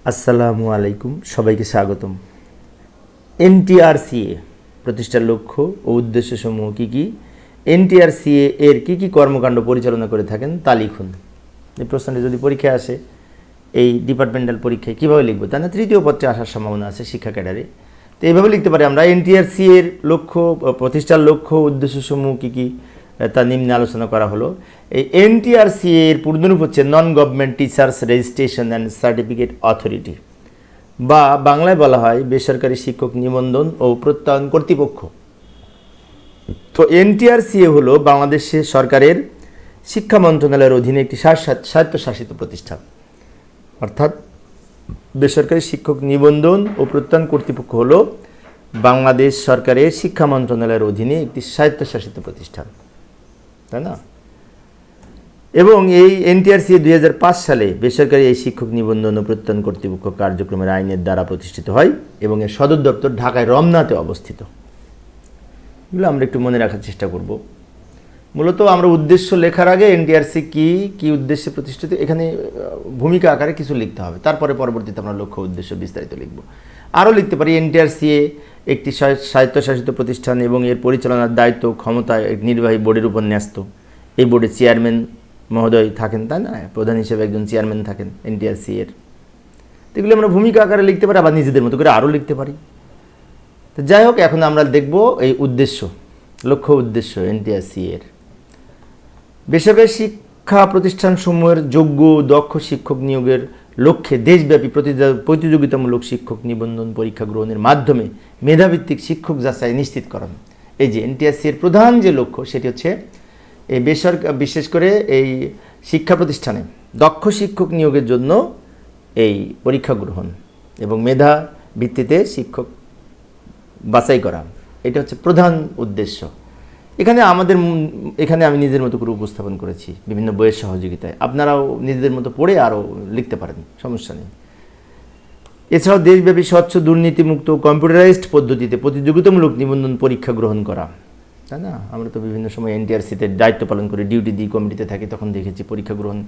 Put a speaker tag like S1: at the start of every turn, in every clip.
S1: আসসালামু আলাইকুম, সবাইকে স্বাগতম। এনটিআরসিএ প্রতিষ্ঠার লক্ষ্য ও উদ্দেশ্যসমূহ কী কী, এনটিআরসিএ এর কী কী কর্মকাণ্ড পরিচালনা করে থাকেন তা লিখুন। এই প্রশ্নটি যদি পরীক্ষায় আসে, এই ডিপার্টমেন্টাল পরীক্ষায় কীভাবে লিখবো, তা না তৃতীয় পত্রে আসার সম্ভাবনা আছে শিক্ষা ক্যাডারে। তো এইভাবে লিখতে পারি আমরা, এনটিআরসিএ এর লক্ষ্য, প্রতিষ্ঠার লক্ষ্য উদ্দেশ্যসমূহ কী কী তা নিম্নে আলোচনা করা হলো। এই এনটিআরসিএ এর পূর্ণরূপ হচ্ছে non government teachers registration and certificate authority, বা বাংলায় বলা হয় বেসরকারি শিক্ষক নিবন্ধন ও প্রত্যয়ন কর্তৃপক্ষ। তো এনটিআরসিএ হলো বাংলাদেশের সরকারের শিক্ষা মন্ত্রণালয়ের অধীনে একটি স্বায়ত্তশাসিত প্রতিষ্ঠান, অর্থাৎ বেসরকারি শিক্ষক নিবন্ধন ও প্রত্যয়ন কর্তৃপক্ষ হলো বাংলাদেশ সরকারের শিক্ষা মন্ত্রণালয়ের অধীনে একটি স্বায়ত্তশাসিত প্রতিষ্ঠান, তাই না? এবং এই এনটিআরসিএ 2005 সালে বেসরকারি এই শিক্ষক নিবন্ধন ও প্রত্যয়ন কর্তৃপক্ষ কার্যক্রমের আইনের দ্বারা প্রতিষ্ঠিত হয় এবং এর সদর দপ্তর ঢাকায় রমনাতে অবস্থিত। এগুলো আমরা একটু মনে রাখার চেষ্টা করব। মূলত আমরা উদ্দেশ্য লেখার আগে এনটিআরসি কি উদ্দেশ্যে প্রতিষ্ঠিত, এখানে ভূমিকা আকারে কিছু লিখতে হবে, তারপরে পরবর্তীতে আমরা লক্ষ্য উদ্দেশ্য বিস্তারিত লিখব। আরও লিখতে পারি, এনটিআরসিএ একটি স্বায়ত্তশাসিত প্রতিষ্ঠান এবং এর পরিচালনার দায়িত্ব ক্ষমতা নির্বাহী বোর্ডের উপর ন্যস্ত। এই বোর্ডে চেয়ারম্যান মহোদয় থাকেন, তাই না? প্রধান হিসেবে একজন চেয়ারম্যান থাকেন এনটিআরসি এর। এগুলো আমরা ভূমিকা আকারে লিখতে পারি, আবার নিজেদের মতো করে আরও লিখতে পারি। তো যাই হোক, এখন আমরা দেখব এই উদ্দেশ্য, লক্ষ্য উদ্দেশ্য এনটিআরসি এর। বেসরকারি শিক্ষা প্রতিষ্ঠানসমূহের যোগ্য দক্ষ শিক্ষক নিয়োগের লক্ষ্যে দেশব্যাপী প্রতিযোগিতামূলক শিক্ষক নিবন্ধন পরীক্ষা গ্রহণের মাধ্যমে মেধাভিত্তিক শিক্ষক যাচাই নিশ্চিত করেন। এই যে এনটিআরসি এর প্রধান যে লক্ষ্য, সেটি হচ্ছে এই বিশেষ করে এই শিক্ষা প্রতিষ্ঠানে দক্ষ শিক্ষক নিয়োগের জন্য এই পরীক্ষা গ্রহণ এবং মেধা ভিত্তিতে শিক্ষক বাছাই করা, এটা হচ্ছে প্রধান উদ্দেশ্য। এখানে আমি নিজের মতো করে উপস্থাপন করেছি বিভিন্ন বইয়ের সহযোগিতায়, আপনারাও নিজেদের মতো পড়ে আরও লিখতে পারেন, সমস্যা নেই। এছাড়াও দেশব্যাপী স্বচ্ছ দুর্নীতিমুক্ত কম্পিউটারাইজড পদ্ধতিতে প্রতিযোগিতামূলক নিবন্ধন পরীক্ষা গ্রহণ করা, তাই না? আমরা তো বিভিন্ন সময় এনটিআরসিতে দায়িত্ব পালন করে ডিউটি দিই, কমিটিতে থাকি, তখন দেখেছি পরীক্ষা গ্রহণ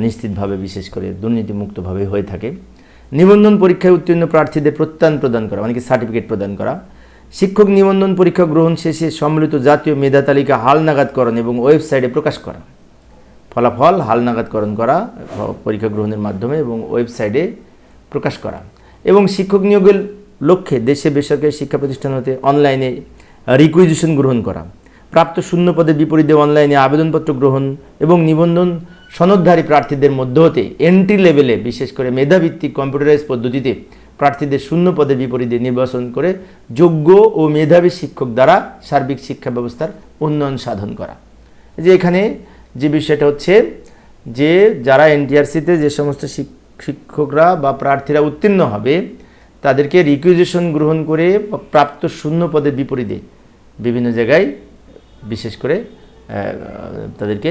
S1: নিশ্চিতভাবে, বিশেষ করে দুর্নীতিমুক্তভাবে হয়ে থাকে। নিবন্ধন পরীক্ষায় উত্তীর্ণ প্রার্থীদের প্রত্যয়ন প্রদান করা, মানে কি সার্টিফিকেট প্রদান করা। শিক্ষক নিবন্ধন পরীক্ষা গ্রহণ শেষে সম্মিলিত জাতীয় মেধা তালিকা হালনাগাদকরণ এবং ওয়েবসাইটে প্রকাশ করা। ফলাফল হালনাগাদকরণ করা পরীক্ষা গ্রহণের মাধ্যমে এবং ওয়েবসাইটে প্রকাশ করা। এবং শিক্ষক নিয়োগের লক্ষ্যে দেশে বেসরকারি শিক্ষা প্রতিষ্ঠান হতে অনলাইনে রিকুইজিশন গ্রহণ করা, প্রাপ্ত শূন্য পদের বিপরীতে অনলাইনে আবেদনপত্র গ্রহণ এবং নিবন্ধন সনদধারী প্রার্থীদের মধ্য হতে এন্ট্রি লেভেলে বিশেষ করে মেধাভিত্তিক কম্পিউটারাইজ পদ্ধতিতে প্রার্থীদের শূন্য পদের বিপরীতে নির্বাচন করে যোগ্য ও মেধাবী শিক্ষক দ্বারা সার্বিক শিক্ষা ব্যবস্থার উন্নয়ন সাধন করা। যে এখানে যে বিষয়টা হচ্ছে যে যারা এনটিআরসিতে যে সমস্ত শিক্ষকরা বা প্রার্থীরা উত্তীর্ণ হবে তাদেরকে রিকুইজিশন গ্রহণ করে প্রাপ্ত শূন্য পদের বিপরীতে বিভিন্ন জায়গায় বিশেষ করে তাদেরকে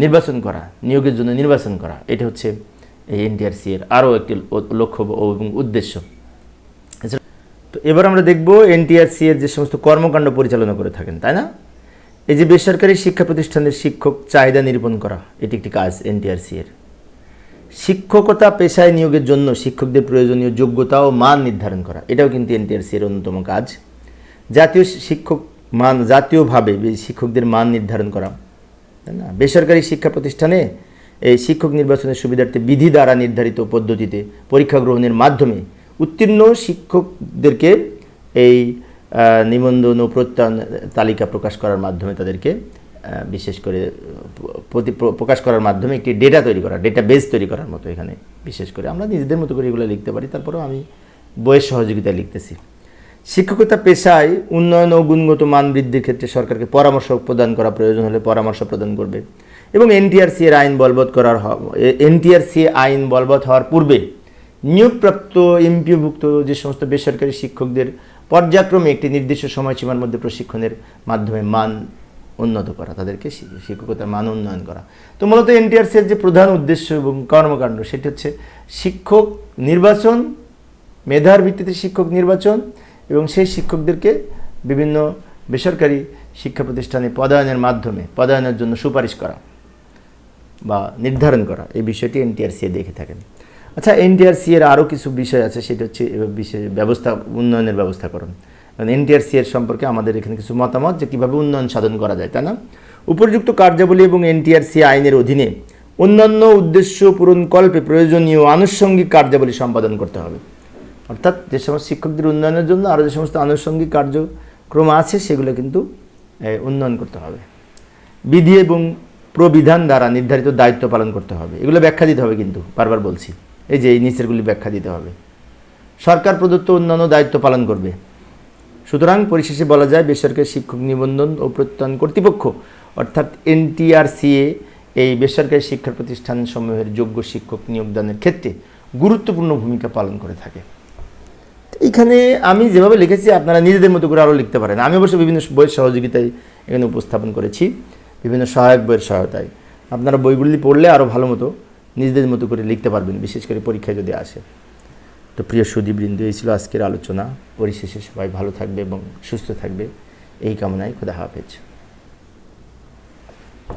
S1: নির্বাচন করা, নিয়োগের জন্য নির্বাচন করা, এটা হচ্ছে এই এনটিআরসি এর আরও একটি লক্ষ্য এবং উদ্দেশ্য। তো এবার আমরা দেখব এনটিআরসি এর যে সমস্ত কর্মকাণ্ড পরিচালনা করে থাকেন, তাই না? এই যে বেসরকারি শিক্ষা প্রতিষ্ঠানের শিক্ষক চাহিদা নিরূপণ করা, এটি একটি কাজ এনটিআরসি এর। শিক্ষকতা পেশায় নিয়োগের জন্য শিক্ষকদের প্রয়োজনীয় যোগ্যতা ও মান নির্ধারণ করা, এটাও কিন্তু এনটিআরসি এর অন্যতম কাজ। জাতীয়ভাবে শিক্ষকদের মান নির্ধারণ করা, তাই না? বেসরকারি শিক্ষা প্রতিষ্ঠানে এই শিক্ষক নির্বাচনের সুবিধার্থে বিধি দ্বারা নির্ধারিত পদ্ধতিতে পরীক্ষা গ্রহণের মাধ্যমে উত্তীর্ণ শিক্ষকদেরকে এই নিবন্ধন ও প্রত্যয়ন তালিকা প্রকাশ করার মাধ্যমে তাদেরকে বিশেষ করে প্রকাশ করার মাধ্যমে একটি ডেটা তৈরি করা, ডেটা বেস তৈরি করার মতো। এখানে বিশেষ করে আমরা নিজেদের মতো করে এগুলো লিখতে পারি, তারপরেও আমি বইয়ের সহযোগিতায় লিখতেছি। শিক্ষকতা পেশায় উন্নয়ন ও গুণগত মান বৃদ্ধির ক্ষেত্রে সরকারকে পরামর্শ প্রদান করা, প্রয়োজন হলে পরামর্শ প্রদান করবে। এবং এনটিআরসি আইন বলবৎ হওয়ার পূর্বে নিয়োগপ্রাপ্ত এমপিওভুক্ত যে সমস্ত বেসরকারি শিক্ষকদের পর্যায়ক্রমে একটি নির্দিষ্ট সময়সীমার মধ্যে প্রশিক্ষণের মাধ্যমে মান উন্নত করা, তাদেরকে শিক্ষকতার মান উন্নয়ন করা। তো মূলত এনটিআরসি এর যে প্রধান উদ্দেশ্য এবং কর্মকাণ্ড, সেটি হচ্ছে শিক্ষক নির্বাচন, মেধার ভিত্তিতে শিক্ষক নির্বাচন এবং সেই শিক্ষকদেরকে বিভিন্ন বেসরকারি শিক্ষা প্রতিষ্ঠানে পদায়নের মাধ্যমে পদায়নের জন্য সুপারিশ করা বা নির্ধারণ করা, এই বিষয়টি এনটিআরসি দেখে থাকেন। আচ্ছা, এনটিআরসি এর আরও কিছু বিষয় আছে, সেটা হচ্ছে বিশেষ ব্যবস্থা উন্নয়নের ব্যবস্থাকরণ। কারণ এনটিআরসি এর সম্পর্কে আমাদের এখানে কিছু মতামত যে কীভাবে উন্নয়ন সাধন করা যায়, তাই না? উপযুক্ত কার্যাবলী এবং এনটিআরসি আইনের অধীনে অন্যান্য উদ্দেশ্য পূরণকল্পে প্রয়োজনীয় আনুষঙ্গিক কার্যাবলী সম্পাদন করতে হবে। অর্থাৎ যে সমস্ত শিক্ষকদের উন্নয়নের জন্য আরও যে সমস্ত আনুষঙ্গিক কার্যক্রম আছে সেগুলো কিন্তু উন্নয়ন করতে হবে। বিধি এবং প্রবিধান দ্বারা নির্ধারিত দায়িত্ব পালন করতে হবে, এগুলো ব্যাখ্যা দিতে হবে, কিন্তু বারবার বলছি, এই যে এই নিচেরগুলি ব্যাখ্যা দিতে হবে। সরকার প্রদত্ত অন্যান্য দায়িত্ব পালন করবে। সুতরাং পরিশেষে বলা যায় বেসরকারি শিক্ষক নিবন্ধন ও প্রত্যয়ন কর্তৃপক্ষ অর্থাৎ এনটিআরসিএ এই বেসরকারি শিক্ষা প্রতিষ্ঠানসমূহের যোগ্য শিক্ষক নিয়োগদানের ক্ষেত্রে গুরুত্বপূর্ণ ভূমিকা পালন করে থাকে। এইখানে আমি যেভাবে লিখেছি আপনারা নিজেদের মতো করে আরও লিখতে পারেন। আমি অবশ্য বিভিন্ন বইয়ের সহযোগিতায় এখানে উপস্থাপন করেছি, বিভিন্ন সহায়ক বইয়ের সহায়তায়। আপনারা বইগুলি পড়লে আরও ভালো মতো নিজেদের মতো করে লিখতে পারবেন, বিশেষ করে পরীক্ষায় যদি আসে। তো প্রিয় সুধীবৃন্দ, এই ছিল আজকের আলোচনা। পরিশেষে সবাই ভালো থাকবে এবং সুস্থ থাকবে এই কামনায়। খোদা হাফেজ।